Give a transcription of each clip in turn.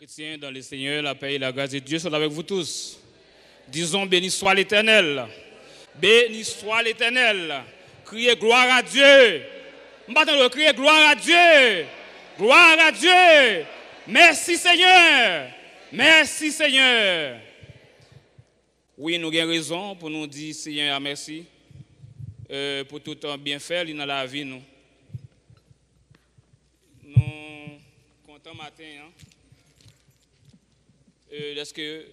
Chrétiens dans le Seigneur, la paix et la grâce de Dieu sont avec vous tous. Disons béni soit l'Éternel. Béni soit l'Éternel. Criez gloire à Dieu. Maintenant, criez gloire à Dieu. Gloire à Dieu. Merci Seigneur. Merci Seigneur. Oui, nous avons raison pour nous dire Seigneur merci pour tout le bienfait dans la vie. Nous comptons matin. Est-ce que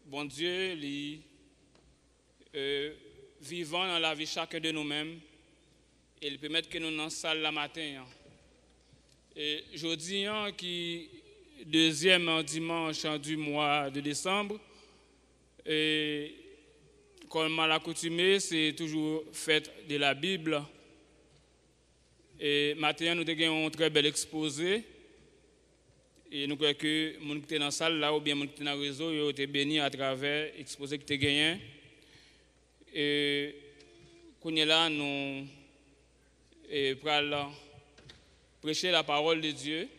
bon Dieu vivant dans la vie chacun de nous-mêmes et il permet que nous dans la salle la matin. Et jeudi qui deuxième dimanche du mois de décembre et comme à l'accoutumée c'est toujours fête de la Bible et matin nous avons un très bel exposé. Et nous croyons que les gens qui sont dans la salle là, ou bien les gens qui sont dans le réseau, ont été bénis à travers l'exposé qui ont gagné. Et quand là, nous allons prêcher la parole de Dieu.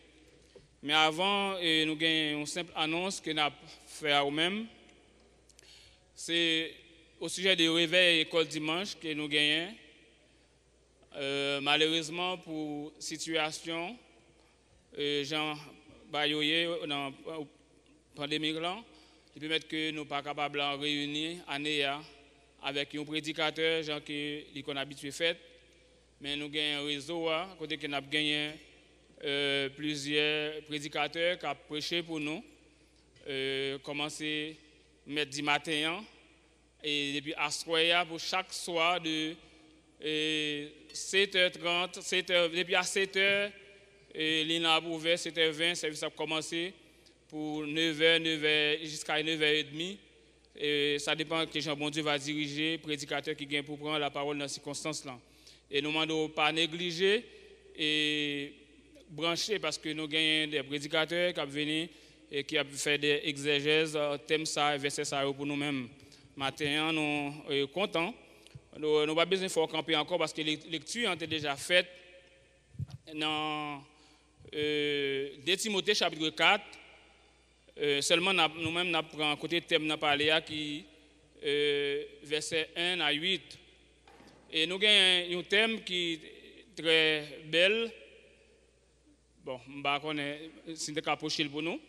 Mais avant, nous avons une simple annonce que nous avons fait à nous-mêmes. C'est au sujet du réveil école dimanche que nous gagnons. Malheureusement, pour la situation, dans la pandémie, il peut mettre que nous ne sommes pas capables de réunir avec un prédicateur, gens qui sont habitués à faire. Mais nous avons un réseau, côté que nous avons gagné plusieurs prédicateurs qui ont prêché pour nous. Commencer mercredi matin et depuis Astroya pour chaque soir de 7h30, 7h, depuis à 7h. Et l'INA a ouvert 7h20, le service a commencé pour 9h, 9h jusqu'à 9h30. Et ça dépend que Jean Bon Dieu va diriger, prédicateur qui vient pour prendre la parole dans ces circonstances-là. Et nous ne demandons pas négliger et brancher parce que nous avons des prédicateurs qui ont venu et qui ont fait des exégèses, thème ça, verset ça pour nous-mêmes. Maintenant, nous sommes contents. Nous n'avons pas besoin de faire camper encore parce que les lectures ont été déjà faites dans 2 Timothée chapitre 4, seulement nous-mêmes nous prenons côté thème n'a parlé qui verset 1 à 8. Et nous avons un thème qui est très belle. Bon, je ne sais pas si pour nous.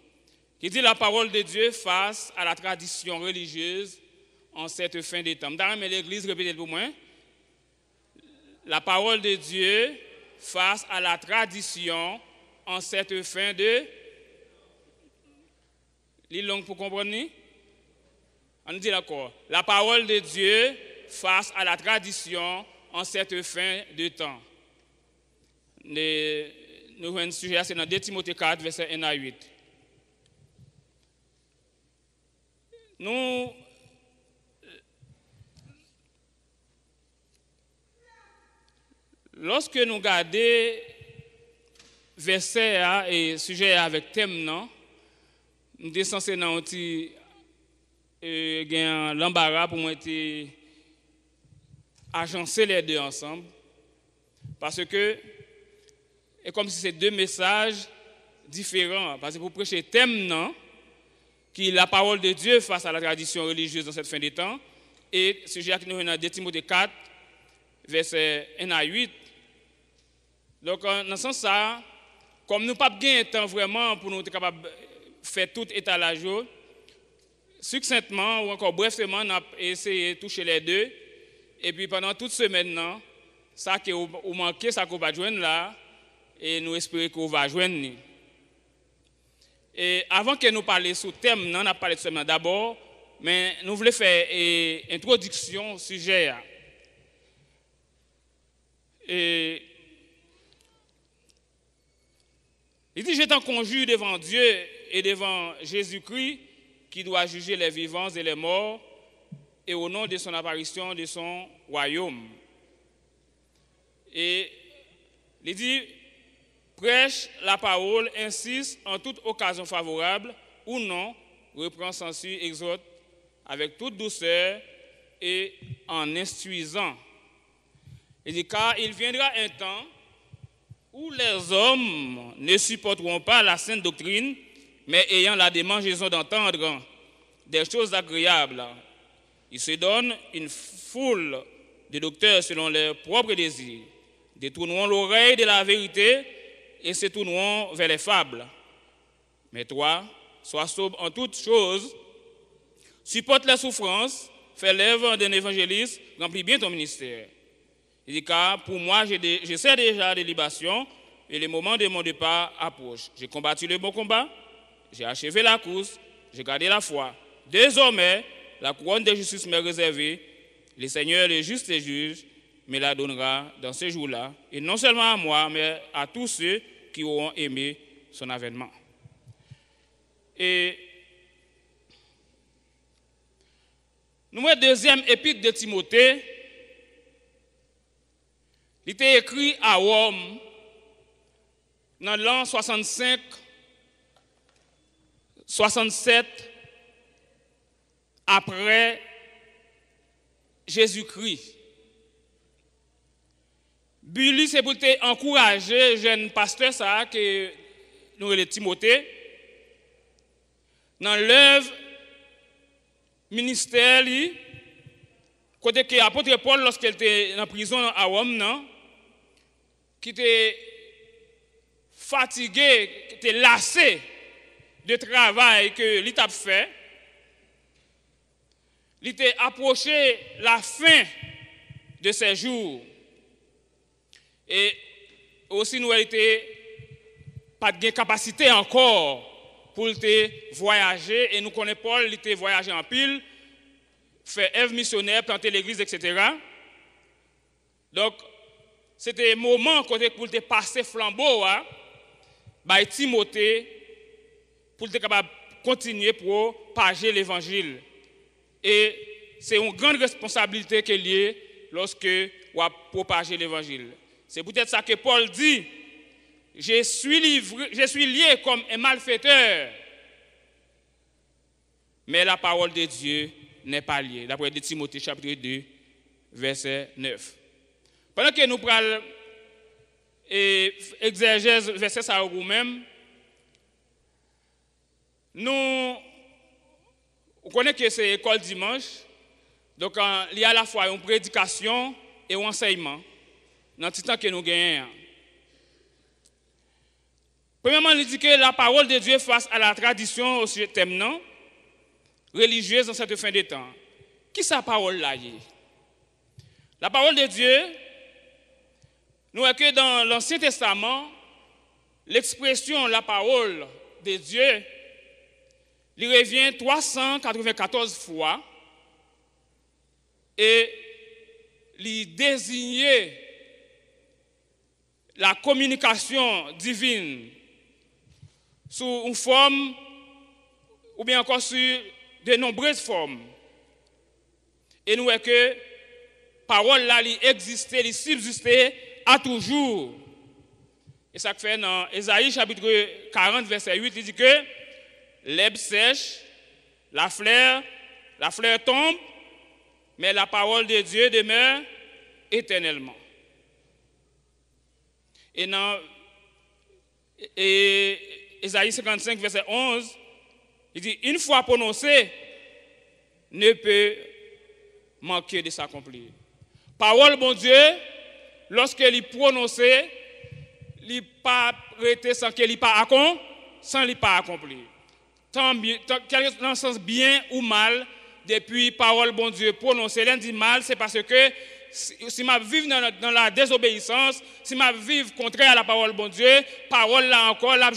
Qui dit la parole de Dieu face à la tradition religieuse en cette fin des temps. Mais l'Église répète pour moi. La parole de Dieu face à la tradition en cette fin de... L'île longue pour comprendre? On dit d'accord. La parole de Dieu face à la tradition en cette fin de temps. Nous avons un sujet, c'est dans 2 Timothée 4, verset 1 à 8. Lorsque nous regardons verset et sujet avec thème, nous sommes censés gagner l'embarras pour moi agencer les deux ensemble. Parce que c'est comme si c'est deux messages différents. Parce que pour prêcher thème, non, qui est la parole de Dieu face à la tradition religieuse dans cette fin des temps, et sujet qui nous est dans 2 Timothée 4, verset 1 à 8. Donc, dans ce sens, comme nous n'avons pas de temps vraiment pour nous être capables de faire tout étalage, succinctement ou encore brièvement, on a essayé de toucher les deux. Et puis pendant toute semaine, ça qui vous manquez, ça qu'on va joindre là, et nous espérons qu'on va joindre. Et avant que nous parlions sur le thème, on a parlé de semaine d'abord, mais nous voulons faire une introduction au sujet. Et il dit, je t'en conjure devant Dieu et devant Jésus-Christ, qui doit juger les vivants et les morts, et au nom de son apparition, de son royaume. Et il dit, prêche la parole, insiste en toute occasion favorable, ou non, reprend, censure, exhorte, avec toute douceur et en instruisant. Il dit, car il viendra un temps où les hommes ne supporteront pas la sainte doctrine, mais ayant la démangeaison d'entendre des choses agréables. Ils se donnent une foule de docteurs selon leurs propres désirs, détourneront l'oreille de la vérité et se tourneront vers les fables. Mais toi, sois sobre en toutes choses, supporte les souffrances, fais l'œuvre d'un évangéliste, remplis bien ton ministère. Il dit, car pour moi, je sais déjà des libations et le moment de mon départ approche. J'ai combattu le bon combat, j'ai achevé la course, j'ai gardé la foi. Désormais, la couronne de justice m'est réservée. Le Seigneur, le juste et juge, me la donnera dans ce jour-là, et non seulement à moi, mais à tous ceux qui auront aimé son avènement. Et nous avons deuxième épître de Timothée. Il était écrit à Rome dans l'an 65, 67 après Jésus-Christ. Bully, c'est pour encourager jeune pasteur ça que nous le Timothée dans l'œuvre ministère côté que l'apôtre Paul lorsqu'il était en prison à Rome non qui était fatigué, qui était lassé de travail que l'État fait, il était approché la fin de ses jours. Et aussi, nous n'avons pas de capacité encore pour voyager. Et nous connaissons Paul, il était voyagé en pile, fait œuvre missionnaire, planter l'église, etc. Donc, c'était un moment pour te passer flambeau à Timothée, pour être capable de continuer pour partager l'évangile. Et c'est une grande responsabilité qu'il y a lorsque on propager l'évangile. C'est peut-être ça que Paul dit. Je suis lié comme un malfaiteur. Mais la parole de Dieu n'est pas liée. D'après Timothée chapitre 2, verset 9. Pendant que nous parlons et exégèse verset ça vous-même, nous connaissons que c'est l'école dimanche. Donc il y a à la fois une prédication et un enseignement dans le temps que nous gagnons. Premièrement, il dit que la parole de Dieu face à la tradition au sujet thème religieuse dans cette fin de temps. Qui est cette parole-là? La parole de Dieu, nous voyons que dans l'Ancien Testament, l'expression la parole de Dieu, il revient 394 fois et il désigne la communication divine sous une forme ou bien encore sur de nombreuses formes. Et nous voyons que parole là, elle existait, elle subsistait à toujours. Et ça fait dans Ésaïe chapitre 40, verset 8, il dit que l'herbe sèche, la fleur tombe, mais la parole de Dieu demeure éternellement. Et dans Ésaïe 55, verset 11, il dit, une fois prononcé, ne peut manquer de s'accomplir. Parole, bon Dieu, lorsqu'elle est prononcée, il n'est pas arrêté sans qu'elle n'est pas accompli. Dans le sens bien ou mal, depuis parole, bon Dieu, prononcée, l'un dit mal, c'est parce que si je vis dans la désobéissance, si je vis contraire à la parole, bon Dieu, parole là encore, l'a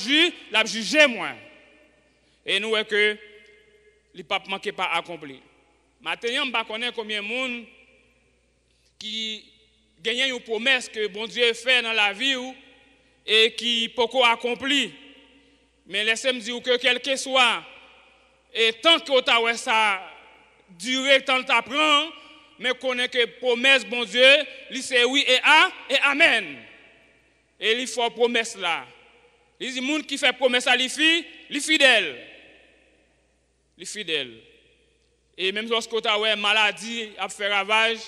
jugé moi. Et nous voyons que le pape ne manque pas accompli. Maintenant, je ne connais pas combien de monde qui gagne une promesse que bon Dieu fait dans la vie et qui peut accompli. Mais laissez-moi dire que quel que soit, et tant que ça dure, tant que ça prend, mais connaît que promesse, bon Dieu, c'est oui et amen. Et il faut promesse là. Il dit, monde qui fait promesse à l'IFI, il fidèle. Il fidèle. Et même lorsque tu as une maladie à faire ravage,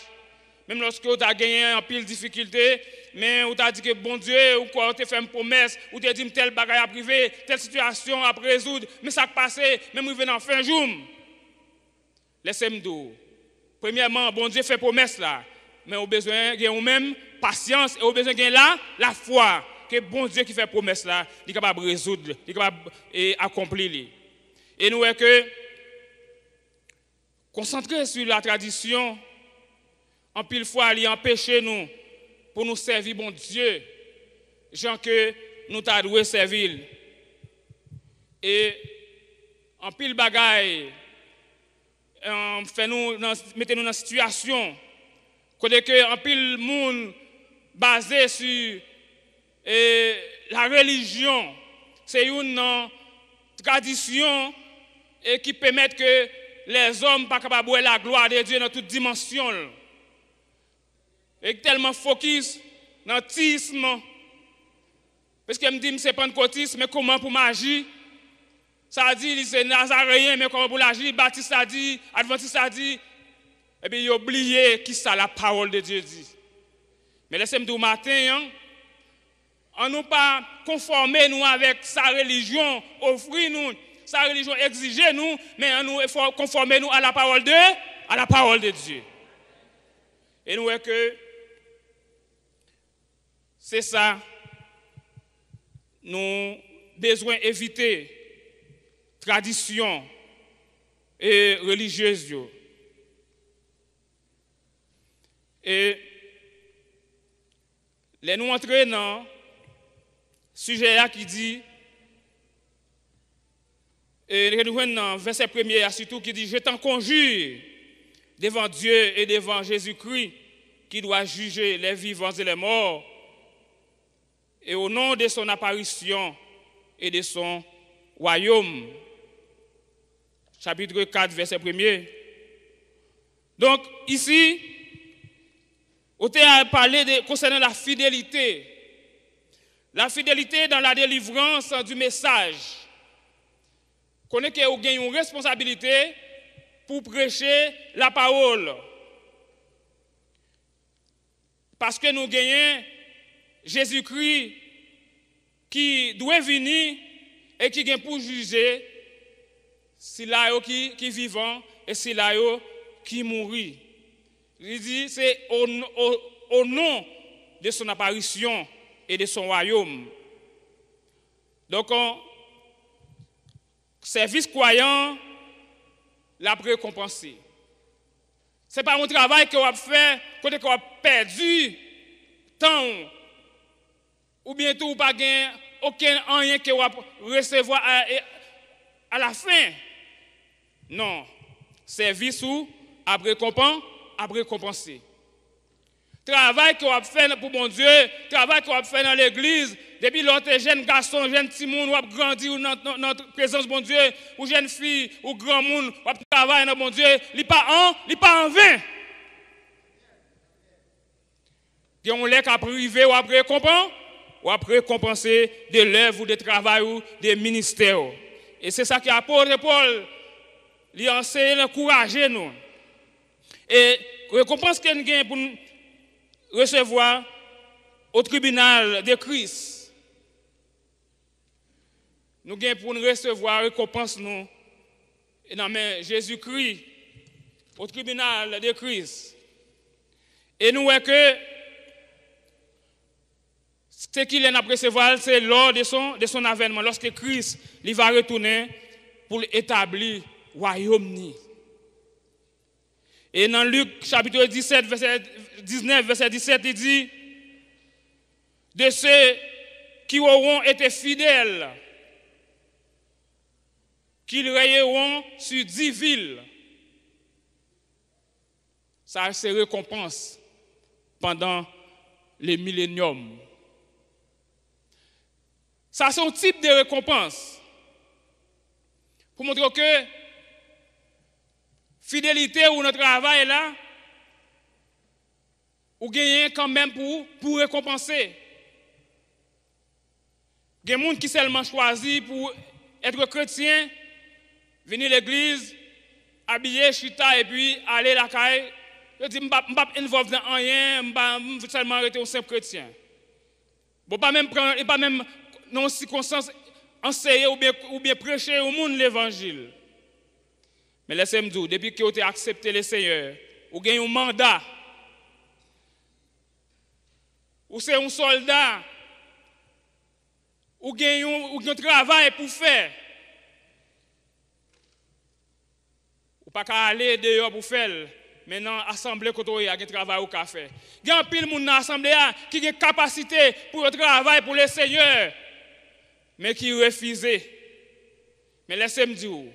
même lorsque vous avez gagné en pile difficulté, mais vous avez dit que bon Dieu, ou quoi, vous avez fait une promesse, ou vous avez dit tel bagage à privé, telle situation à résoudre, mais ça a passé, même vous venez en fin jour. Laissez-moi dire. Premièrement, bon Dieu fait promesse là, mais vous avez besoin de même patience et vous avez besoin de la foi. Que bon Dieu qui fait promesse là, il est capable de résoudre, il est capable d'accomplir. Et nous voyons que concentrer sur la tradition, en pile fois, il empêche nous pour nous servir bon Dieu, gens que nous t'avons servir. Et en pile bagaille, mettez-nous dans une situation côté que en pile monde basé sur la religion, c'est une tradition et qui permet que les hommes ne soient pas capables de voir la gloire de Dieu dans toute dimension. Et tellement focus dans le tisme. Parce que me dit que c'est pentecôtiste, mais comment pour m'agir? Ça dit c'est nazaréen, mais comment pour l'agir? Baptiste a dit, Adventiste a dit. Et puis il a oublié qui ça la parole de Dieu dit. Mais laissez-moi dire matin, on nous pas conformer nous avec sa religion, offrir nous, sa religion exiger nous, mais on nous faut conformer nous à la parole de Dieu. Et nous voyons que c'est ça, nous besoin éviter tradition et religieuse. Et les nous entrer dans sujet qui dit, et dans verset 1er, surtout qui dit, je t'en conjure devant Dieu et devant Jésus-Christ, qui doit juger les vivants et les morts, et au nom de son apparition et de son royaume. Chapitre 4, verset 1er. Donc, ici, on a parlé concernant la fidélité. La fidélité dans la délivrance du message. Qu'on est qu'on a une responsabilité pour prêcher la parole. Parce que nous gagnons Jésus-Christ qui doit venir et qui vient pour juger si là qui vivant et si là qui mourit. Il dit c'est au nom de son apparition et de son royaume. Donc, service croyant l'a récompensé. Ce n'est pas un travail qu'on a fait, qu'on a perdu temps, ou bientôt pas gagné aucun rien qu'on va recevoir à la fin. Non. Service ou à récompenser. Travail qu'on a fait pour mon Dieu, travail qu'on a fait dans l'église, depuis l'autre jeune garçon, jeune petit monde, ou a grandi dans notre présence, mon Dieu, ou jeune fille, ou grand monde, ou a travailler dans mon Dieu, il n'est pas en vain. Il y a un lait qui a privé ou à récompenser de l'œuvre ou de travail ou des ministères. Et c'est ça qui apporte Paul, lui enseigner, encourager nous. Et récompense qu'il y a pour nous recevoir au tribunal de Christ. Nous avons pour nous recevoir récompense nous et dans Jésus-Christ au tribunal de Christ. Et nous voyons que ce qu'il a recevoir, c'est lors de son avènement, lorsque Christ il va retourner pour établir le royaume. Et dans Luc chapitre 17, verset 19, verset 17, il dit, de ceux qui auront été fidèles, qu'ils rayeront sur 10 villes. Ça, c'est récompense pendant les milléniums. Ça, c'est un type de récompense. Pour montrer que fidélité ou notre travail là, ou gagner quand même pour récompenser. Il y a des gens qui seulement choisi pour être chrétien, venir à l'église, habiller chita et puis aller à la caille je dis, je ne suis pas involvé dans rien, je vais seulement arrêter un simple chrétien. Bon, pas même prendre, pas même dans une circonstance enseigner ou bien prêcher au monde l'évangile. Mais laissez-moi dire, depuis que vous avez accepté le Seigneur, vous avez un mandat, ou c'est un soldat, ou avez un travail pour faire. Ou pas qu'à aller dehors pour faire. Maintenant, assemblée quand il y a un travail au café. Il y a un pile de monde dans l'assemblée qui a une capacité pour le travail pour le Seigneur, mais qui refuse. Mais laissez-moi dire,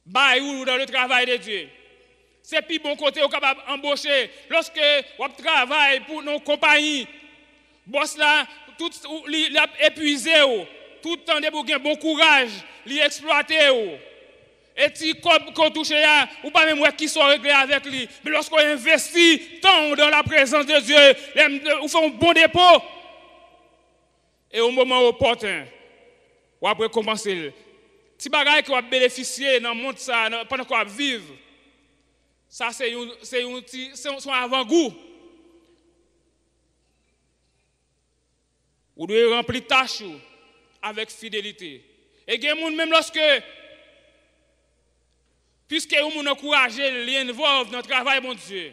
baillez dans le travail de Dieu. C'est plus bon côté vous capable d'embaucher. Lorsque vous travaillez pour nos compagnies, boss là, tout il a épuisé, tout le temps de vous avez bon courage, il exploiter. Et si qu'on touche là, ou pas même qui sont réglés avec lui. Mais lorsqu'on investit tant dans la présence de Dieu, on fait un bon dépôt. Et au moment opportun, on va commencer. Si bagaille qu'on va bénéficier dans le monde pendant qu'on va vivre, ça c'est un avant-goût. Vous devez remplir tâche avec fidélité. Et il y a des gens, même lorsque, puisque vous encouragez, les involvent dans le travail, mon Dieu,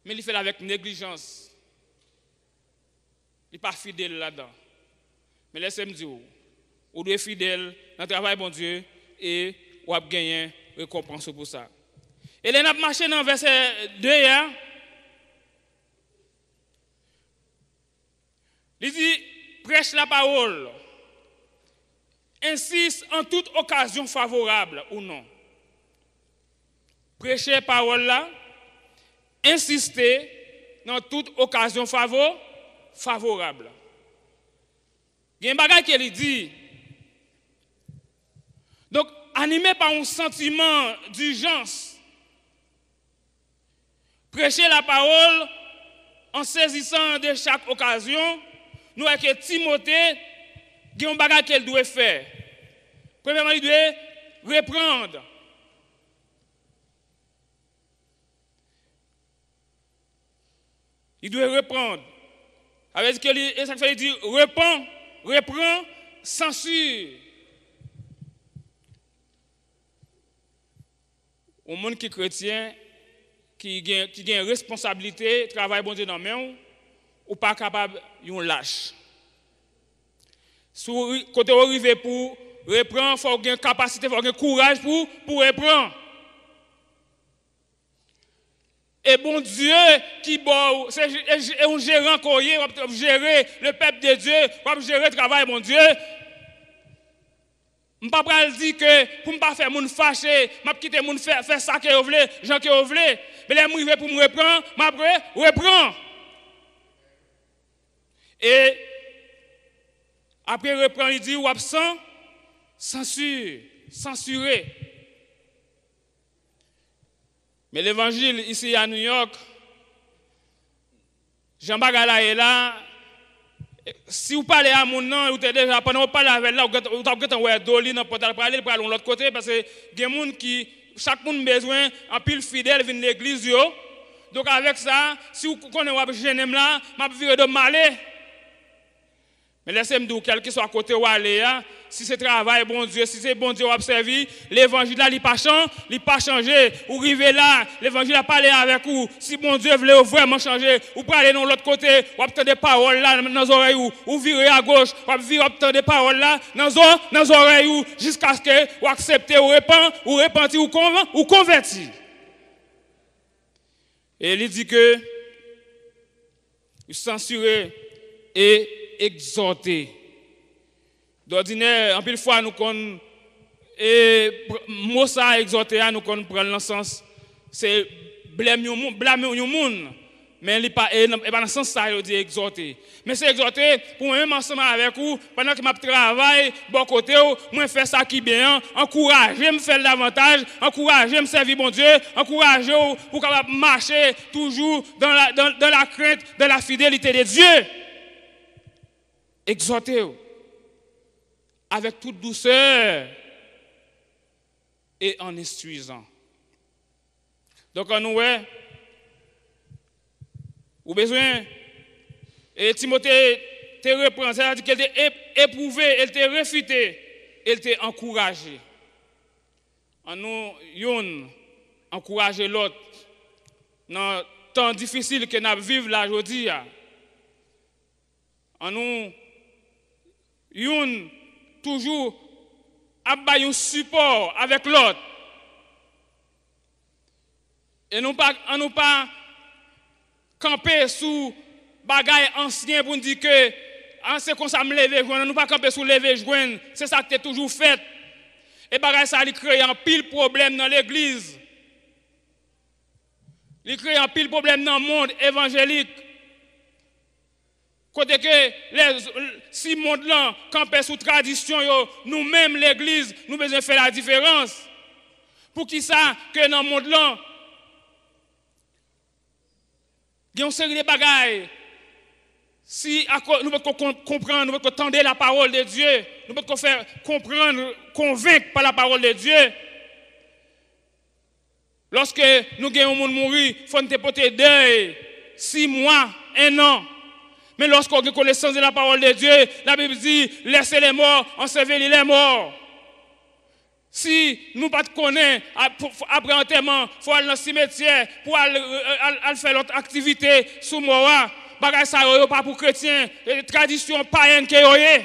mais il fait avec négligence. Il n'est pas fidèle là-dedans. Mais laissez-moi dire, vous devez être fidèle dans le travail, mon Dieu, et vous avez gagné récompense pour ça. Et là, on a marché dans le verset 2, il dit, prêche la parole, insiste en toute occasion favorable ou non. Prêchez la parole là, insistez dans toute occasion favorable. Il y a un bagage qui dit. Donc, animé par un sentiment d'urgence, prêchez la parole en saisissant de chaque occasion. Nous, avec Timothée, il y a un bagage qu'elle doit faire. Premièrement, il doit reprendre. Il doit reprendre. Avec ce qu'il dit, reprend, censure. Au monde qui est chrétien, qui a une responsabilité, travail bon Dieu dans la main, ou pas capable de lâche. Quand vous arrivez pour reprendre, il faut avoir une capacité, il faut avoir un courage pour reprendre. Et bon Dieu qui c'est un gérant courrier, va gérer le peuple de Dieu, va gérer le travail, mon Dieu. Je ne peux pas dire que pour ne pas faire mon fâché, je vais quitter mon faire ça que vous voulez, gens que vous voulez. Mais là, je vais pour me reprendre, je reprends. Et après reprendre, il dit, ou absent, censuré. Mais l'évangile ici à New York, Jean-Baptiste est là. Si vous parlez à mon nom, vous êtes déjà, pendant que vous parlez avec là, vous avez un doli dans le portail pour aller de l'autre côté, parce que il y a des gens qui, chaque monde a besoin, en pile fidèle, viennent de l'église. Donc avec ça, si vous connaissez un jeune là, je vais de malé. Mais laissez-moi dire, quel que soit à côté où aller, si c'est travail, bon Dieu, si c'est bon Dieu, observer, l'évangile là, il n'a pas changé. Vous arrivez là, l'évangile a parlé avec vous. Si bon Dieu voulait vraiment changer, vous pouvez aller dans l'autre côté, vous obtenez des paroles là dans les oreilles, vous virez à gauche, vous obtenez des paroles là dans les oreilles, jusqu'à ce que vous acceptez, vous repentez, vous convertissez. Et il dit que, vous censurez et exhorter. D'ordinaire, en pile fois, nous connaissons, et mot ça, exhorter, nous connaissons prendre le sens, c'est blâmer le monde, mais il n'est pas dans le sens ça, il dit exhorter. Mais c'est exhorter pour même ensemble avec vous, pendant que je travaille, bon côté, moi faire ça qui est bien, encourager me faire davantage, encourager me servir bon Dieu, encourager pour capable marcher toujours dans la crainte, dans la fidélité de Dieu. Exhortez-vous avec toute douceur et en instruisant. Donc, on nous, ou besoin, et Timothée te reprend, c'est-à-dire qu'elle était éprouvée, elle était réfutée, elle était encouragée. En nous, yon, encourager l'autre dans le temps difficile que nous vivons là aujourd'hui. En nous, yon, toujours, avoir un support avec l'autre. Et nous pas camper sous bagaille ancien pour nous dire que c'est comme ça me lever joindre, nous pas camper sous lever joindre, c'est ça que tu as toujours fait. Et bagaille ça il crée un pile problème dans l'église. Il crée un pile problème dans le monde évangélique. Côté que si le monde là camper sous tradition, nous-mêmes l'église, nous besoin faire la différence. Pour qui ça que dans le monde là il y a une série de bagailles. Si nous pouvons comprendre, nous pouvons entendre la parole de Dieu, nous pouvons faire comprendre, convaincre par la parole de Dieu. Lorsque nous gagnons un monde mourir, il faut nous porter deuil 6 mois, 1 an. Mais lorsqu'on a connaissance de la parole de Dieu, la Bible dit laissez les morts, ensevelir les morts. Si nous ne connaissons pas après enterrement, il faut aller dans le cimetière pour aller faire notre activité sous moi. Bagay ça yo pas pour chrétiens, tradition païenne que yo.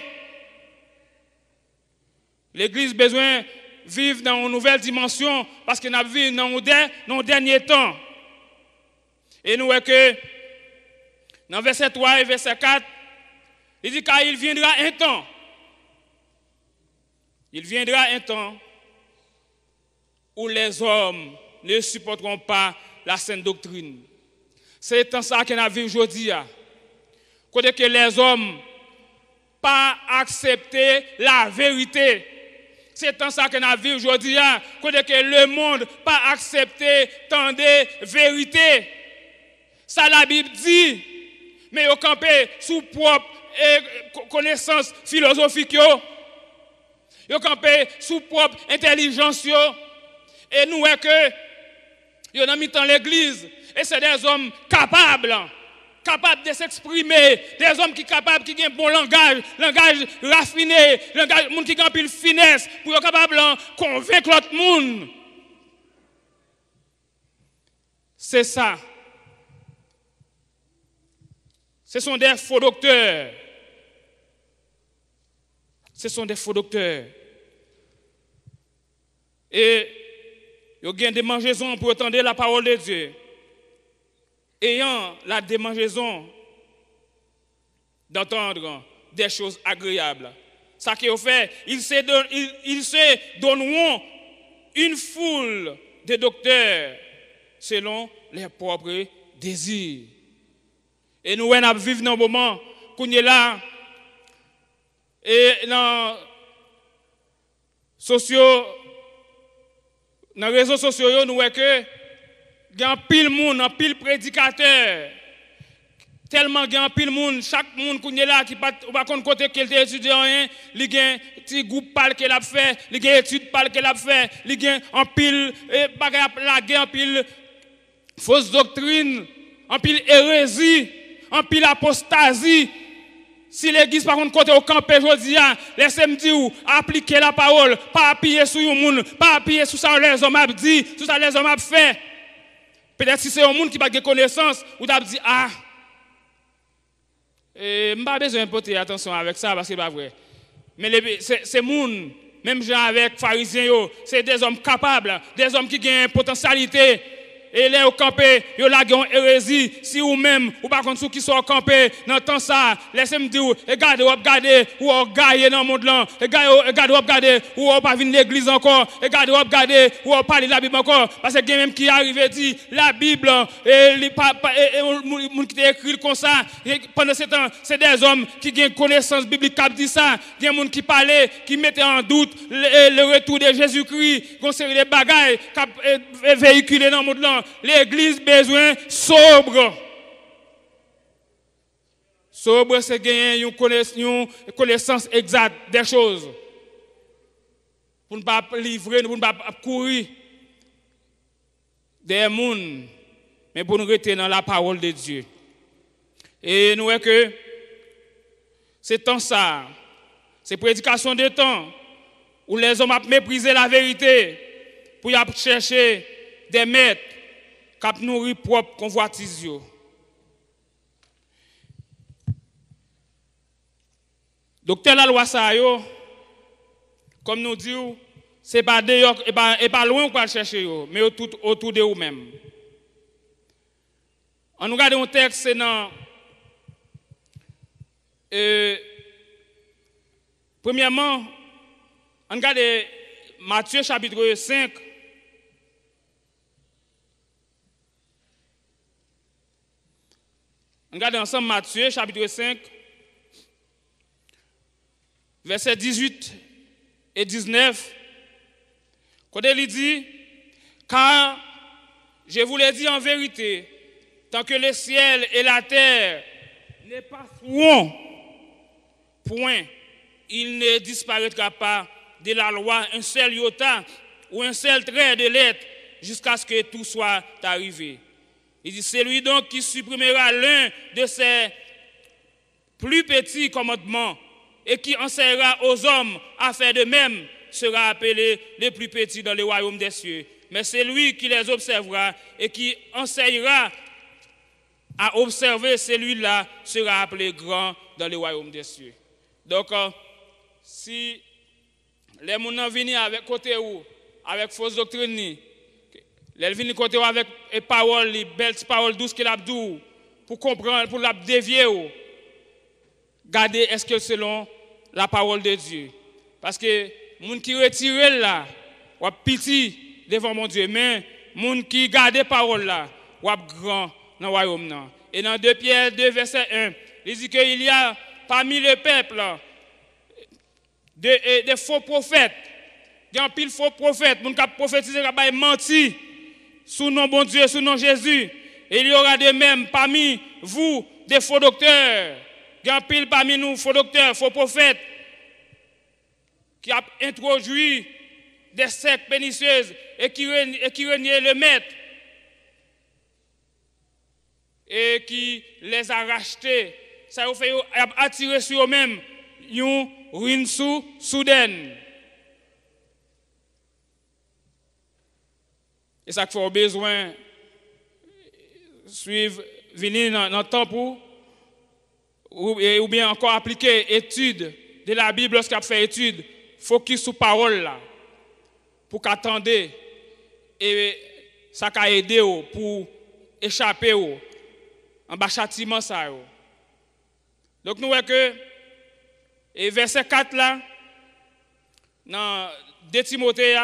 L'église besoin vivre dans une nouvelle dimension parce que nous vivons dans le dernier temps. Et nous voyons que dans verset 3 et verset 4, il dit qu'il viendra un temps. Il viendra un temps où les hommes ne supporteront pas la sainte doctrine. C'est dans ça que nous vivons aujourd'hui. Côté que les hommes pas accepter la vérité. C'est dans ça que nous vivons aujourd'hui. Côté que le monde pas accepter tant de vérité. Ça la Bible dit. Mais ils campé sous propre connaissance philosophique. Ils campé sous propre intelligence. Et nous voyons que ils ont mis dans l'église. Et c'est des hommes capables de s'exprimer, des hommes qui sont capables, qui ont un bon langage raffiné, langage qui ont une finesse, pour être capables de convaincre l'autre monde. C'est ça. Ce sont des faux docteurs. Ce sont des faux docteurs. Et ils ont des démangeaisons pour entendre la parole de Dieu. Ayant la démangeaison d'entendre des choses agréables. Ça qu'ils ont fait, ils se donneront une foule de docteurs selon leurs propres désirs. Et nous vivons dans un moment où nous sommes là, et dans les réseaux sociaux, nous voyons que il y a un pile monde, un pile prédicateur. Tellement il y a un pile monde, chaque monde qui est là, qui ne va pas côté qu'il est étudiant, il y a un petit groupe parle qu'il a fait, il y a une étude parle qu'il a fait, il y a un pile un pile fausse doctrine, un pile hérésie, un pile apostasie. Si l'église par contre côté au camp aujourd'hui, laissez-moi dire appliquer la parole, pas appuyer sur le monde, pas appuyer sur ça les hommes ont dit, sur ça les hommes ont fait. Peut-être si c'est un monde qui n'a pas de connaissance, ou t'as dit je n'ai pas besoin de porter attention avec ça parce que ce n'est pas vrai. Mais c'est monde, même gens avec les pharisiens, c'est des hommes capables, des hommes qui ont une potentialité. Et les au campé, yo la gen hérésie, si ou même ou par contre ceux qui sont campés dans temps ça, laissez-moi dire regardez ou gagne dans le monde là, regardez ou pas venir l'église encore, regardez ou parler de la Bible encore parce que même qui arrive dit la Bible et monde qui écrit comme ça pendant ce temps, c'est des hommes qui ont connaissance biblique qui dit ça, il y a des gens qui parlaient, qui mettaient en doute le retour de Jésus-Christ, qu'on série de bagailles qui véhiculées dans le monde là. L'église besoin sobre. Sobre, c'est gagner une connaissance exacte des choses. Pour ne pas livrer, pour ne pas courir. des mondes, mais pour nous rester dans la parole de Dieu. Et nous voyons que c'est temps ça, c'est prédication de temps où les hommes ont méprisé la vérité pour y chercher des maîtres qui nourrissent propre convoitise. Docteur la loi ça yo, comme nous disons, c'est pas dehors et pas loin pour chercher yo, mais autour de vous-même. On regarde un texte c'est dans premièrement, on regarde Matthieu chapitre 5. On regarde ensemble Matthieu chapitre 5, versets 18 et 19. Quand il dit, car je vous l'ai dit en vérité, tant que le ciel et la terre ne passeront point, il ne disparaîtra pas de la loi un seul iota ou un seul trait de lettre jusqu'à ce que tout soit arrivé. Il dit, c'est lui donc qui supprimera l'un de ses plus petits commandements et qui enseignera aux hommes à faire de même sera appelé le plus petit dans le royaume des cieux. Mais c'est lui qui les observera et qui enseignera à observer, celui-là sera appelé grand dans le royaume des cieux. Donc, si les gens viennent avec côté ou avec fausse doctrine, les viennent côté ou avec des paroles, les belles paroles douces qu'il a dit pour comprendre, pour la dévier, gardez est-ce que selon la parole de Dieu. Parce que les gens qui retirent là, ou petit devant mon Dieu, mais les gens qui gardent la parole là, ou grand dans le royaume. Et dans 2 Pierre 2, verset 1, il dit qu'il y a parmi le peuple des faux prophètes. Il y a un pile faux prophètes, les gens qui prophétisent, qui mentir sous nom bon Dieu, sous nom Jésus. Et il y aura de même parmi vous des faux docteurs. Il y a un pile parmi nous, faux docteurs, faux prophètes, qui a introduit des sectes pernicieuses et qui reniaient le maître et qui les a rachetés. Ça a fait attirer sur eux-mêmes une ruine soudaine. Et ça fait besoin de suivre, venir dans le temps pour, ou bien encore appliquer étude de la Bible lorsqu'il a fait étude, focus sur parole là, pour qu'attendre et ça a aidé pour échapper en bas châtiment ça. Donc nous voyons que et verset 4 là, dans 2 Timothée,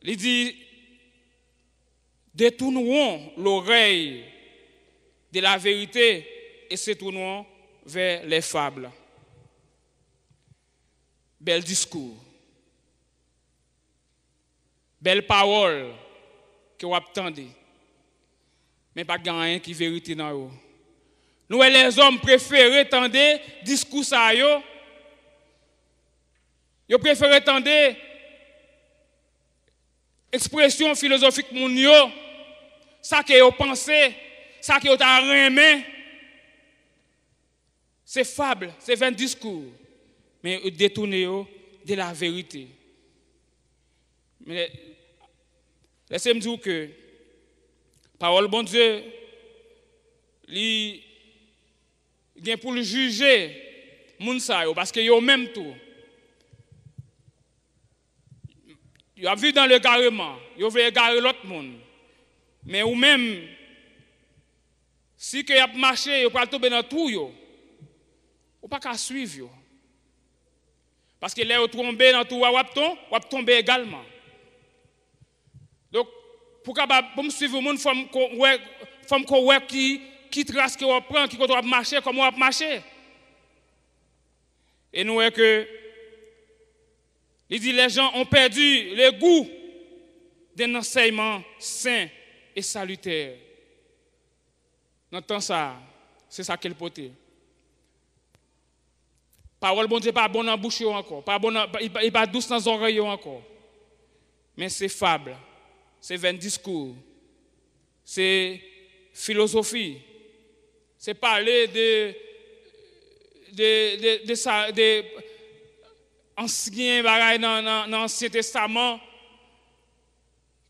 il dit, détournons l'oreille de la vérité et se tournons vers les fables. Bel discours. Belle parole que vous attendez. Mais pas rien qui est vérité dans vous. Nous, les hommes préfèrent tendre discours ça yo. Ils préfèrent tendre expression philosophique moun yo. Ça que vous pensez, ça que vous avez aimé. C'est fable, c'est vain discours. Mais détournez de la vérité. Mais laissez-moi dire que parole bon Dieu, il vient pour le juger moun sa yo parce que yo même tout. Yo a vu dans le garement, yo veut égarer l'autre monde. Mais ou même si que y a marché, yo pas tomber dans tout yo. Ou pas qu'à suivre yo. Parce que là, vous tombez dans tout, vous tombez également. Donc, pour me suivre, il faut qu'on qui trace que vous prenez, qui va marcher, comment vous marcher. Et nous voyons que, il dit, les gens ont perdu le goût d'un enseignement sain et salutaire. Dans le temps ça, c'est ça qu'elle porte. Parole bon Dieu pas bon dans bouche encore, pas bon il pas douce dans les oreilles encore. Mais c'est fable, c'est vain discours, c'est philosophie, c'est parler de anciens bagailles dans l'Ancien Testament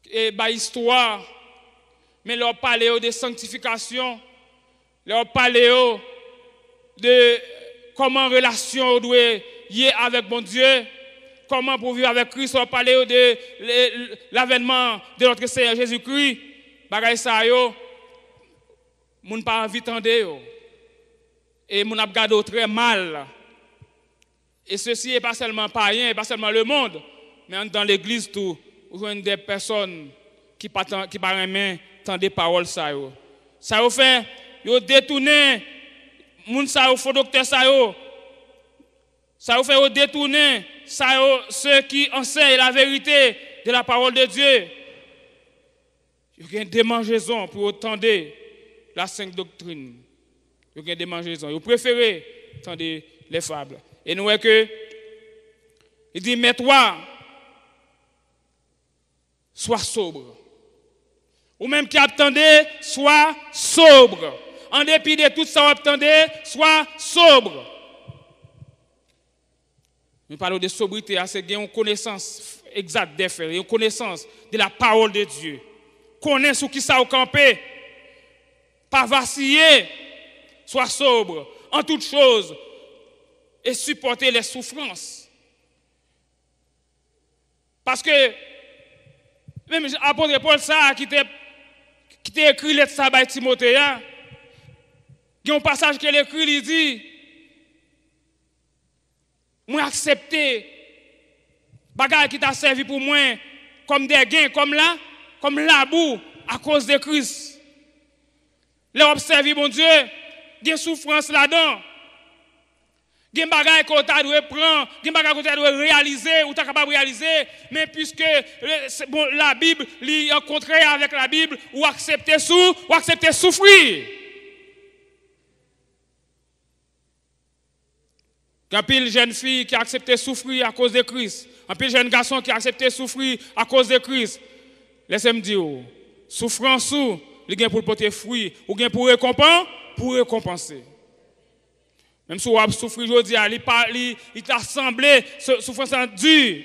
et histoire, mais leur parler de sanctification, leur parler de comment relation doit y être avec bon Dieu, comment pour vivre avec Christ, leur parler de l'avènement de notre Seigneur Jésus-Christ, bagaille ça yo, moun pas envie tendre et moun a regardé très mal. Et ceci n'est pas seulement païen, pas seulement le monde, mais dans l'église tout, où il y a des personnes qui par tant des paroles ça yo. Ça yo fait yo détourner moun ça yo faux docteur ça yo. Ça yo fait yo détourner ça yo ceux qui enseignent la vérité de la parole de Dieu. Yo gen des démangeaisons pour entendre la sainte doctrine. Yo gen des démangeaisons. Yo préférez entendre les fables. Et nous voyons que il dit mais toi sois sobre. Ou même qui attendait, sois sobre. En dépit de tout ça, attendez, sois sobre. Nous parlons de sobriété, c'est une connaissance exacte des faits, une connaissance de la parole de Dieu. Connaissez qui ça au campé. Pas vaciller, sois sobre en toutes choses et supporter les souffrances. Parce que même l'apôtre Paul ça qui t'a écrit lettre ça à Timothée, il y a un passage qu'il écrit, il dit moi accepter bagage qui t'a servi pour moi comme des gains comme labou à cause de Christ. Les observer mon Dieu, il y a souffrance là-dedans. Il y a des bagages qu'on doit prendre, il y a des bagages qu'on doit réaliser, ou tu es capable de réaliser, mais puisque la Bible est en contraire avec la Bible, ou accepter souffrir. Il y a pile jeune fille qui a accepté souffrir à cause de Christ. Un pile jeune garçon qui a accepté souffrir à cause de Christ. Laissez-moi dire, souffrance, il y a pour porter fruit, ou bien pour récompenser. Même si vous avez souffert aujourd'hui, il t'a semblé souffrance dure.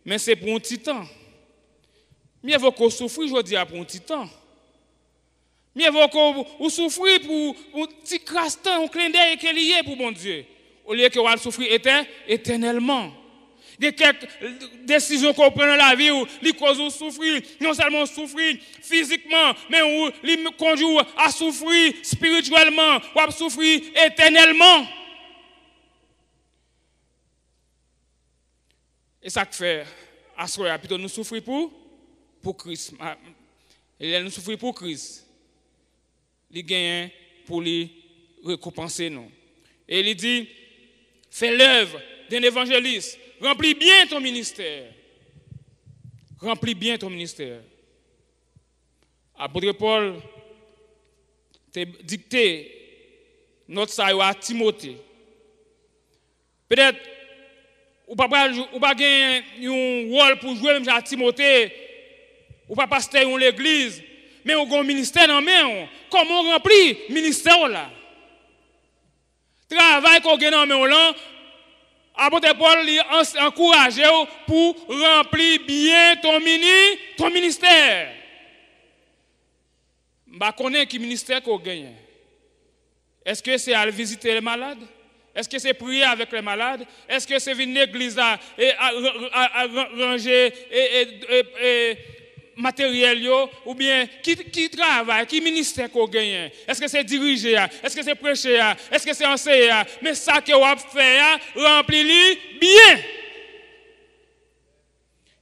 Mais c'est pour un petit temps. Mieux vaut qu'on souffre aujourd'hui pour un petit temps. Mieux vaut qu'on souffre pour un petit crasse-temps, un clin d'œil qui est lié pour bon Dieu. Au lieu que vous souffrir éternellement. De quelques décisions qu'on prend dans la vie, les causes souffrir, non seulement souffrir physiquement, mais les conduit à souffrir spirituellement, ou à souffrir éternellement. Et ça que fait, à ce moment-là, plutôt nous souffrir pour Christ. Et nous souffrir pour Christ. Il gagne pour lui récompenser nous. Et il dit, fais l'œuvre d'un évangéliste. Remplis bien ton ministère. Remplis bien ton ministère. Apôtre Paul t'a dicté notre salut à Timothée. Peut-être, ou pas gagner un rôle pour jouer même à Timothée, ou pas pasteur dans l'église, mais on a un ministère dans main. Comment on remplit le ministère là? Travail qu'on a dans main là. Apôtre Paul encourage pour remplir bien ton ministère. Je connais quel ministère qu'on gagne. Est-ce que c'est aller visiter les malades? Est-ce que c'est prier avec les malades? Est-ce que c'est venir à l'église à ranger matériel ou bien qui travaille, qui ministère qu'on gagne? Est-ce que c'est diriger? Est-ce que c'est prêcher? Est-ce que c'est enseigner? Mais ça que vous faites, remplis-le bien.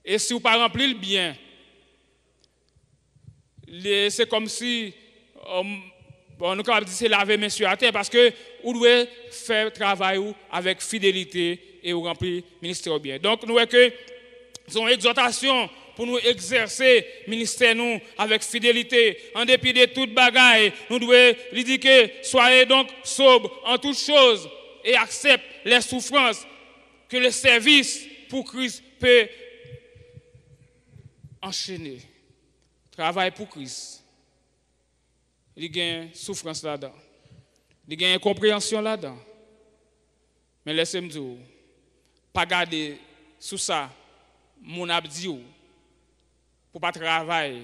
Et si vous ne remplis le bien, c'est comme si nous avons dit c'est laver main sur la terre parce que vous devez faire travail avec fidélité et vous remplir le ministère bien. Donc nous voyons que c'est une exhortation pour nous exercer le ministère nous avec fidélité, en dépit de toute bagaille. Nous devons lui dire que soyez donc sobres en toutes choses et acceptez les souffrances que le service pour Christ peut enchaîner. Travail pour Christ. Il y a une souffrance là-dedans. Il y a une incompréhension là-dedans. Mais laissez-moi dire, pas garder sous ça, mon abdi, pour pas travailler.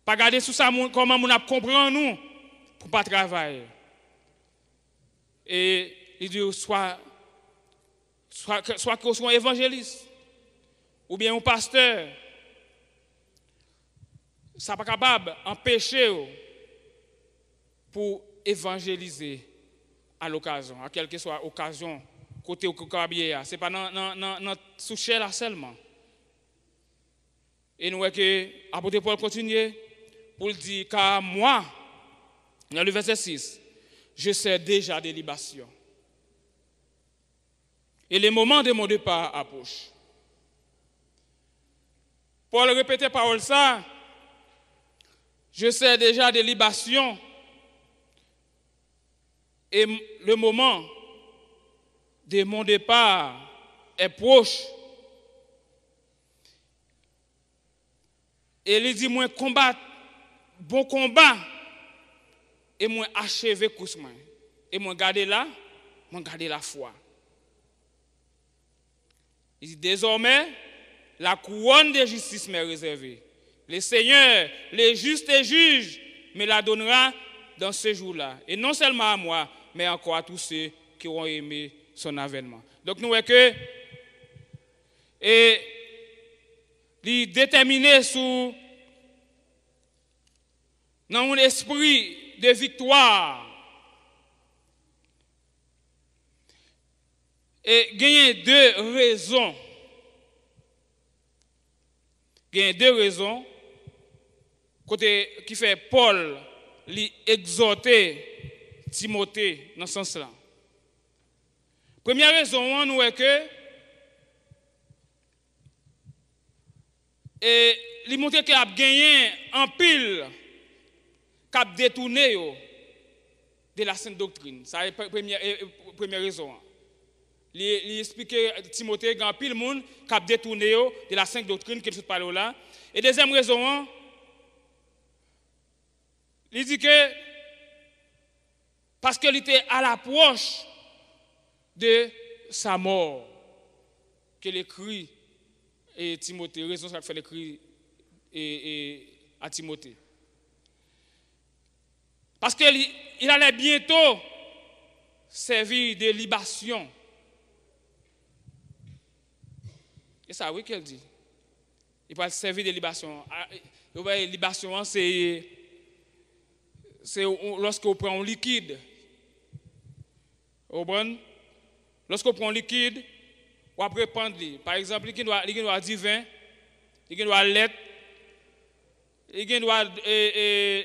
Pas garder sous ça, comment mon abdi comprend nous, pour pas travailler. Et il dit, soit que soit un évangéliste, ou bien un pasteur, ça pas capable d'empêcher pour évangéliser à l'occasion, à quelle que soit occasion, côté au cabier, ce n'est pas dans sous-chair là seulement. Et nous voyons que l'apôtre Paul continue pour dire, car moi, dans le verset 6, je sais déjà des libations. Et le moment de mon départ approche. Paul répétait parole ça, je sais déjà des libations. Et le moment de mon départ est proche. Et il dit, moi combattre, bon combat, et moi achever course. Et moi garder là, moi garder la foi. Il dit, désormais, la couronne de justice m'est réservée. Le Seigneur, le juste et juge, me la donnera dans ce jour-là. Et non seulement à moi, mais encore à tous ceux qui auront aimé son avènement. Donc nous voyons que il déterminé sous dans un esprit de victoire. Et il y a deux raisons. Il y a deux raisons qui fait Paul lui exhorter Timothée dans ce sens-là. Première raison, nous est que il montre qu'il a gagné en pile, qu'il a détourné de la sainte doctrine. Ça c'est la première raison. Il explique Timothée qu'il y a en pile monde qui a détourné de la sainte doctrine qu'il se parle là. Et deuxième raison, il dit que parce qu'il était à l'approche de sa mort, qu'il écrit et Timothée, raison ça fait l'écrit à Timothée. Parce qu'il allait bientôt servir de libation. Et ça, oui, qu'elle dit. Il va servir de libation. Libation, c'est lorsqu'on prend un liquide. Lorsqu'on prend un liquide, on va prendre. Par exemple, il doit du vin, il doit lait, il doit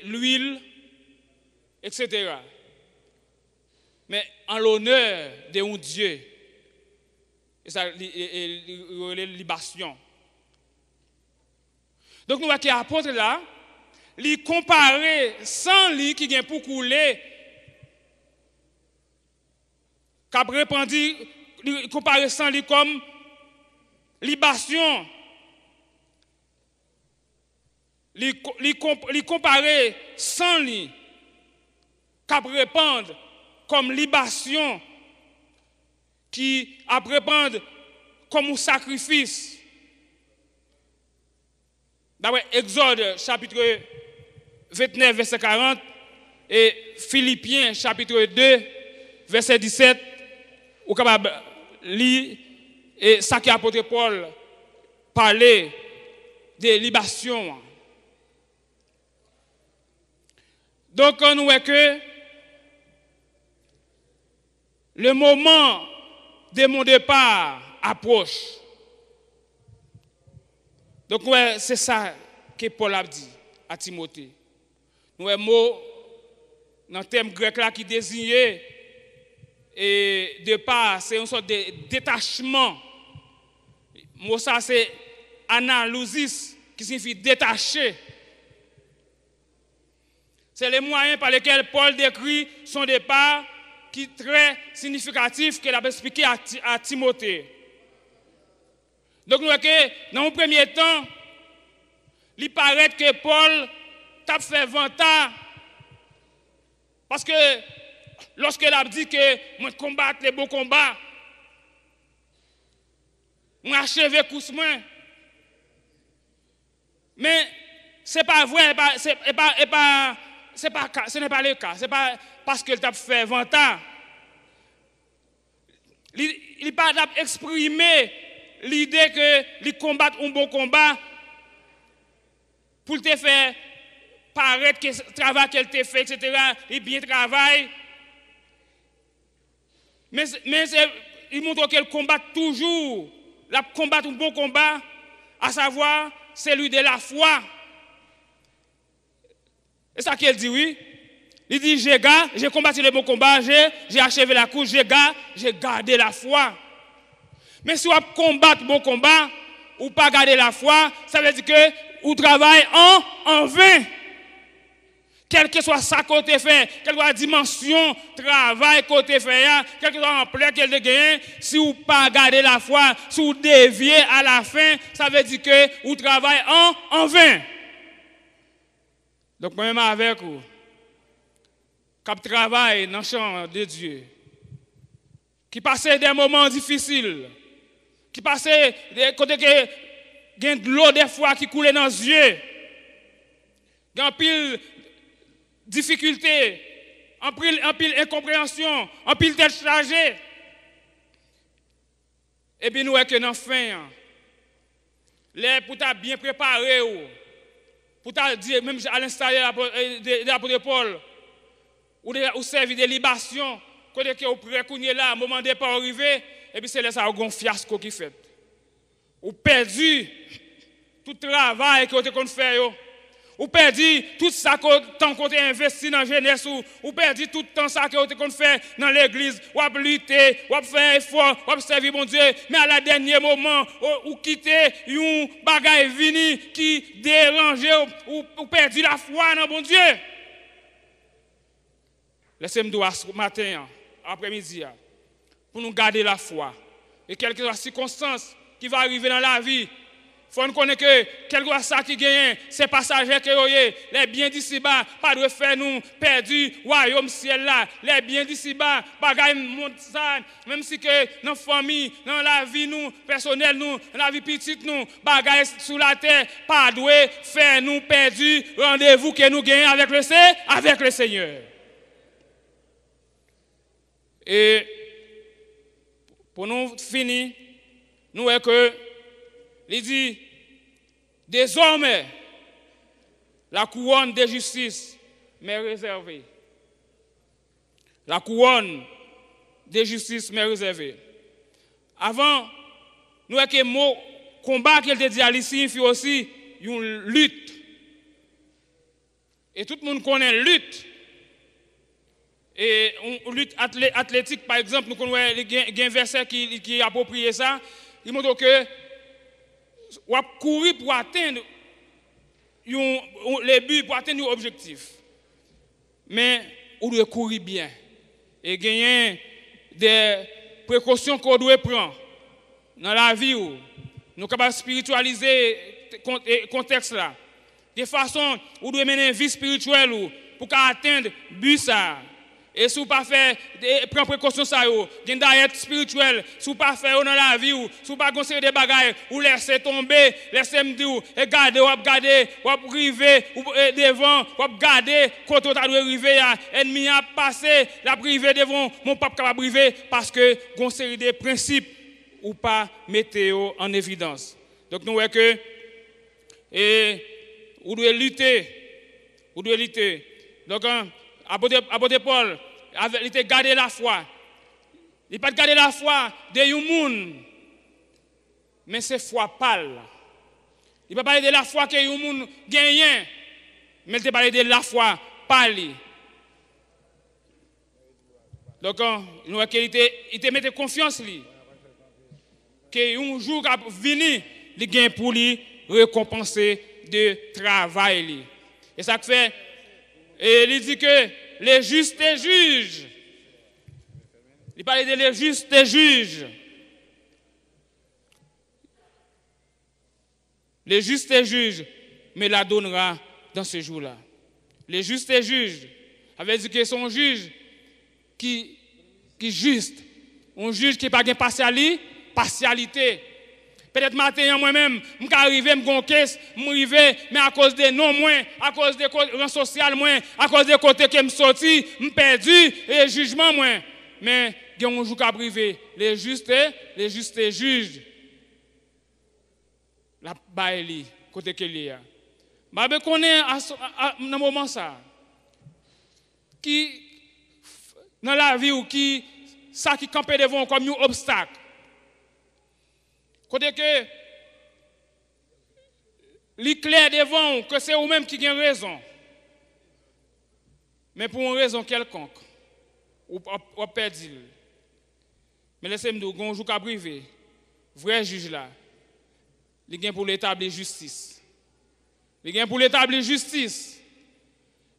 l'huile, etc. Mais en l'honneur de un Dieu, et ça, libation. Donc, nous voyons que l'apôtre là, il compare sans lui qui vient pour couler, qu'a répandu, il compare sans lui comme libation. Il compare sans lui, qu'a répandre comme libation, qui a répandre comme un sacrifice. D'après Exode chapitre 29, verset 40, et Philippiens chapitre 2, verset 17, ou capable lire et ça qui apôtre Paul parler de libation. Donc on voit que le moment de mon départ approche. Donc, ouais, c'est ça que Paul a dit à Timothée. Nous avons un mot dans le terme grec là qui désignait et départ, c'est une sorte de détachement. Le mot ça, c'est analousis, qui signifie détacher. C'est les moyens par lesquels Paul décrit son départ qui est très significatif qu'elle a expliqué à Timothée. Donc, nous voyons que dans le premier temps, il paraît que Paul t'a fait vantard. Parce que lorsqu'elle a dit que moi combattre les beaux combats, moi achever course moi. Mais ce n'est pas vrai, ce n'est pas le cas. Ce n'est pas parce qu'elle t'a fait vantard. Il n'a pas exprimé l'idée que il combat un bon combat pour te faire paraître que le travail qu'elle t'a fait, etc., il bien travaille. Mais il montre qu'elle combat toujours, la combat un bon combat, à savoir celui de la foi. Et ça qu'elle dit, oui. Il dit, j'ai combattu le bon combat, j'ai achevé la course, j'ai gardé la foi. Mais si on combat le bon combat, ou pas garder la foi, ça veut dire que vous travaillez en vain. Quel que soit ça côté fait, quelle que soit la dimension travail côté fait, quel que soit l'ampleur qu'elle a gagné, si vous pas garder la foi, si vous déviez à la fin, ça veut dire que vous travaillez en vain. Donc, moi-même avec vous, qui travaille dans le champ de Dieu, qui passe des moments difficiles, qui passe des côtés que il y a de l'eau des fois qui coule dans les yeux, il y a pile difficulté, en pile incompréhension, en pile tête chargée. Et puis nous voyons que dans la fin, les pour t'as bien préparé, pour t'as dit, même à l'instar de l'apôtre Paul, ou servir de libation, quand vous prêtez là, au moment de départ arrivé, et puis c'est là ça un fiasco qui fait. Ou perdu tout le travail que vous avez fait. Ou perdu tout ça que vous avez investi dans la jeunesse. Ou perdu tout le temps ça que vous avez fait dans l'église. Ou avez lutté, ou avez fait un effort, ou avez servi mon Dieu. Mais à la dernier moment, ou quittez un bagage vini qui dérange, ou perdu la foi dans mon Dieu. Laissez-moi dire ce matin, après-midi, pour nous garder la foi. Et quelles que soient les circonstances qui vont arriver dans la vie, il faut nous connaître que quel que soit ça qui gagne, c'est passager que vous les biens d'ici-bas, pas de faire nous perdus, royaume ciel là, les biens d'ici-bas, bagaille montagne, même si que dans la famille, dans la vie nous, personnelle nous, dans la vie petite nous, bagaille sous la terre, pas de faire nous perdus, rendez-vous que nous gagnons avec le Seigneur. Et pour nous finir, nous voyons que, il dit, désormais, la couronne de justice m'est réservée. La couronne de justice m'est réservée. Avant, nous voyons que le mot combat qu'il te dit à l'ici signifie aussi une lutte. Et tout le monde connaît lutte. Et on lutte athlétique, par exemple, nous connaissons un verset qui approprie ça. Il montre que on va courir pour atteindre les buts, pour atteindre l'objectif. Mais on doit courir bien. Et gagner des précautions qu'on doit prendre dans la vie. Nous sommes capables de spiritualiser le contexte là. De façon, on doit mener une vie spirituelle pour atteindre le but ça. Et si vous ne faites pas prendre précaution ça, vous avez une diète spirituelle, si vous ne faites pas dans la vie, si vous ne faites pas des bagages, vous laissez tomber, laissez me dire, et gardez, vous arriver devant, vous gardez, quand vous arrivez, l'ennemi a passé, la privé devant, mon pape capable arriver, parce que vous avez une série de principes, ou pas mettre en évidence. Donc nous voyons que, vous devez lutter. Donc, apôtre Paul, il a gardé la foi. Il n'a pas gardé la foi de monde, mais c'est foi pâle. Il n'a pas parlé de la foi que monde gagne, mais il a parlé de la foi pâle. Donc, il te mettait confiance, que un jour va venir, il gagne pour lui récompenser de travail. Et ça fait, et il dit que les justes jugent Il parle de les justes et juges. Les justes et juges, mais la donnera dans ce jour-là. Les justes et juges, avec dit que son juge qui est juste, un juge qui n'a pas de partialité. Peut-être matin, moi-même, je suis arrivé, je suis caisse, mais à cause des noms, à cause des rangs sociaux, à cause des côtés que je suis sorti, je suis perdu, et le jugement, mais il y a un jour qui a privé. Les justes et juges. La baili, côté qu'il y a. Je connais à un moment ça. Qui, dans la vie, ou qui, ça qui campait devant comme un obstacle. Côté que, l'éclair devant, que c'est vous-même qui avez raison. Mais pour une raison quelconque, ou perdu. Mais laissez-moi dire, un jour qui a privé, vrai juge là, il vient pour l'établir justice. Il vient pour l'établir justice.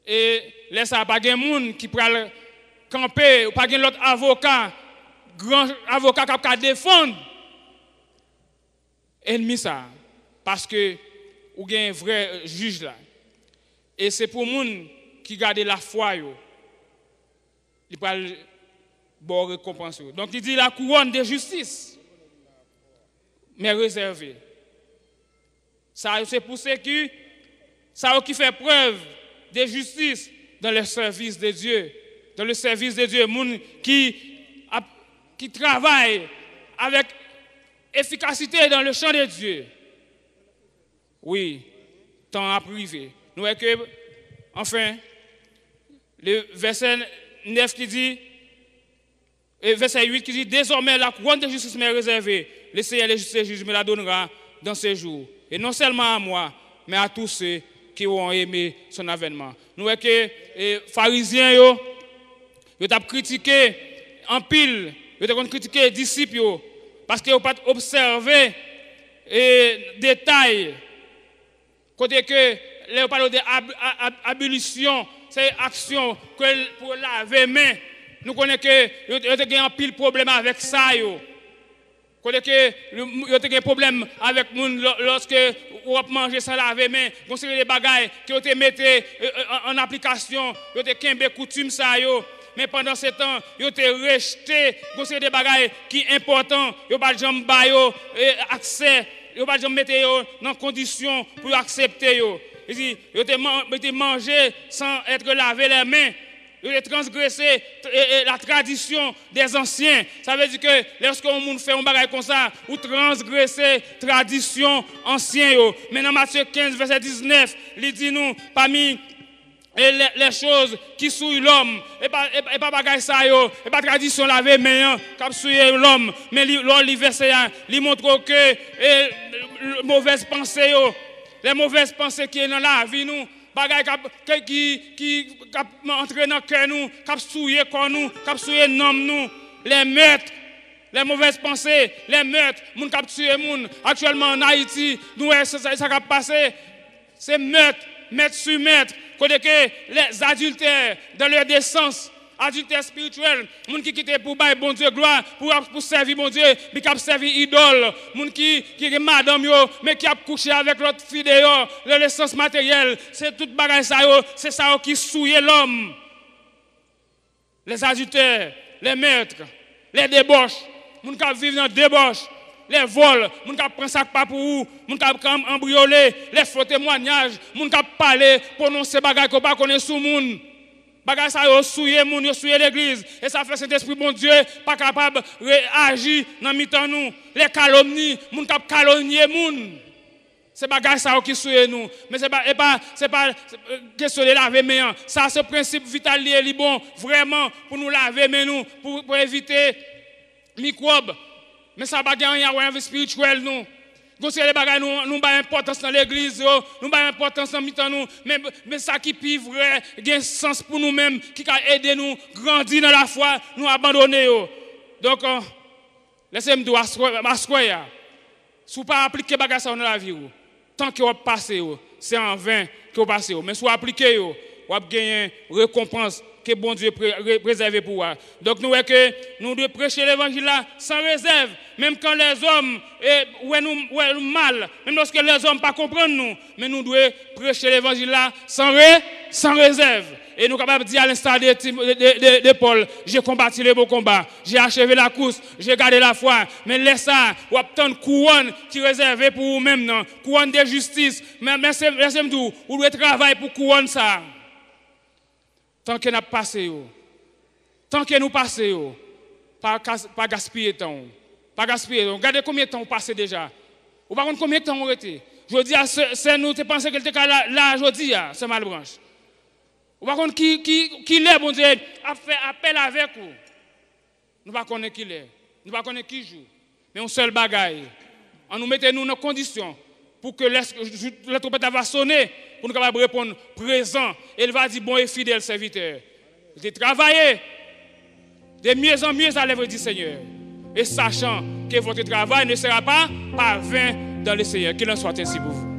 Et laisse pas de monde qui prend camper, ou pas de l'autre avocat, grand avocat qui a défendre ennemi ça. Parce que ou a un vrai juge là. Et c'est pour monde qui garde la foi yo. Il parle bon récompense. Donc il dit la couronne de justice mais réservée. Ça c'est pour ceux qui fait preuve de justice dans le service de Dieu. Dans le service de Dieu, monde qui travaille avec efficacité dans le champ de Dieu. Oui, temps à privé. Nous voyons que, enfin, le verset 9 qui dit, et verset 8 qui dit, désormais la couronne de justice m'est réservée. Le Seigneur, le juste juge, me la donnera dans ces jours. Et non seulement à moi, mais à tous ceux qui ont aimé son avènement. Nous voyons que les pharisiens, ils ont critiqué en pile, ils ont critiqué les disciples, parce qu'ils n'ont pas observé les détails. Côté que les parlent d'abolition, c'est action pour laver les mains. Nous connaissons qu'il y a un pile problème avec ça. Côté que il y a un problème avec nous lorsque vous mangez sans laver les mains. Vous avez des bagailles qui ont été mis en application. Vous avez des coutumes ça. Mais pendant ce temps, ils ont rejeté des bagailles qui sont importantes. Ils n'ont pas de accès. Ils n'ont pas de mettre dans conditions pour accepter. Ils ont mangé sans être lavé les mains. Ils ont transgressé la tradition des anciens. Ça veut dire que lorsque on fait un bagage comme ça, ou transgresser la tradition ancienne. Mais dans Matthieu 15, verset 19, il dit nous, parmi les choses qui souillent l'homme, et pas bagage ça, et pas tradition laver main, qui souille l'homme. Mais le verset, il montre que les mauvaises pensées, les mauvaises pensées qui sont dans la vie, nous, bagay qui entre dans le cœur nous, qui souillent corps nous, qui souillent nom nous, les meurtres, les mauvaises pensées, les meurtres, les gens qui tuent les gens. Actuellement en Haïti, nous, ça qui passé, c'est meurtre sur meurtre. Côté que les adultères, dans leur décence, adultère spirituel, les gens qui quittent pour bailler bon Dieu gloire, pour servir bon Dieu, mais qui servir idole, les gens qui est madame, mais qui a couché avec l'autre fille dehors, l'essence matérielle, c'est tout bagage ça, c'est ça qui souille l'homme. Les adultères, les meurtres, les débauches, les gens qui vivent dans la débauche, les vols, les gens qui prennent ça pas pour vous, les gens qui embrioler, les faux témoignages, les gens qui parlent, prononcer des bagages qu'on ne connaît pas sous le monde. Bagay ça yo souillé moun, yo souillé l'église et ça fait cet esprit bon Dieu pas capable réagir dans mi-temps nous les calomnies moun k'ap calomnier moun c'est bagay ça qui souillé nous mais c'est pas question de laver main ça c'est principe vital li bon vraiment pour nous laver main nous pour éviter microbes mais ça bagay rien ouais spirituel nous. Gosse les bagages nous pas importance dans l'église nous pas importance dans mi-temps nous mais ça qui plus vrai gain sens pour nous mêmes qui a aider nous grandir dans la foi nous abandonner donc laissez-moi dire assoya si vous pas appliquer bagage ça dans la vie tant que vous passez c'est en vain que vous passez mais si vous appliquez vous avez gagner récompense que bon Dieu préservé pour moi. Donc nous voyons que nous devons prêcher l'évangile là sans réserve, même quand les hommes nous mal, même lorsque les hommes pas comprennent nous, mais nous devons prêcher l'évangile là sans réserve. Et nous sommes capables de dire à l'instar de Paul, j'ai combattu le beau combat, j'ai achevé la course, j'ai gardé la foi. Mais laisse ça, ou obtenir couronne qui est réservée pour vous-même, non? Couronne de justice. Mais laissez-moi dire, vous devez travailler pour couronne ça. Tant que nous passons, tant que nous passons, pas gaspiller temps. Pas gaspiller temps. Regardez combien de temps vous passez déjà. Vous ne savez pas combien de temps vous été. Je dis, c'est nous qui pensons qu'elle était là, je dis, c'est Malbranche. Vous ne savez pas qui est, bon Dieu, a fait appel avec vous. Nous ne savons pas qui est. Nous ne savons pas qui joue. Mais un seul bagaille. On nous mettait nous dans conditions pour que la trompette va sonner, pour nous capables répondre présent. Et il va dire, bon et fidèle serviteur. De travailler de mieux en mieux à l'œuvre du Seigneur. Et sachant que votre travail ne sera pas vain dans le Seigneur. Qu'il en soit ainsi pour vous.